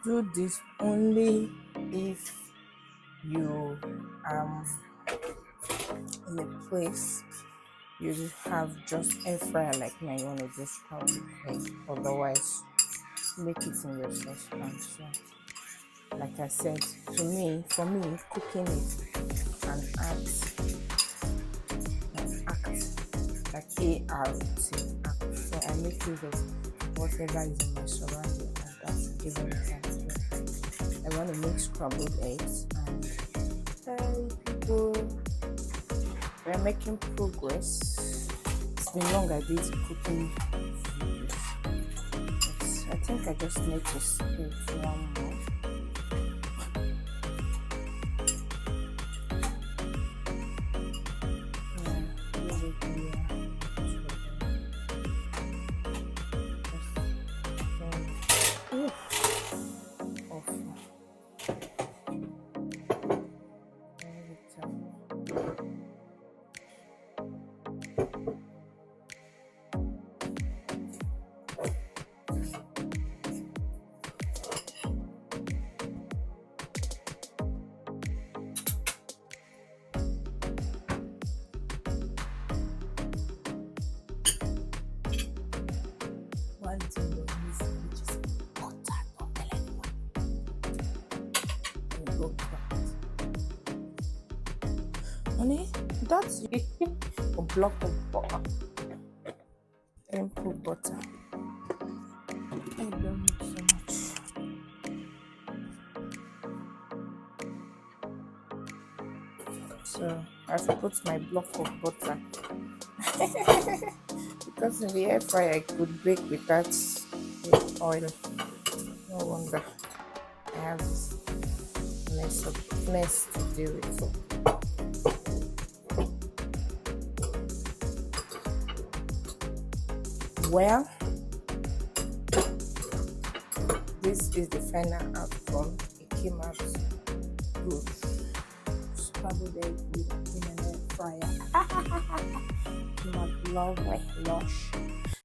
do this only if you in a place you have just air fryer like me and you want to do scrambled egg. Otherwise, make it in your saucepan. So like I said, for me cooking is an act, like ART act. So I make use of whatever is in my surrounding, and that's giving me that. So I want to make scrambled eggs, and hey people, we're making progress. It's been long I did cooking videos. I think I just need to split one more. One thing you're missing, which is butter. Don't tell anyone. And go craft. Honey, that's a block of butter. And put butter. I don't need so much. So I have to put my block of butter. Because in the air fryer I could bake without the oil. No wonder I have this mess to deal with. Well, this is the final outcome. It came out good. Scrambled egg in an air fryer. Came out lovely, lush.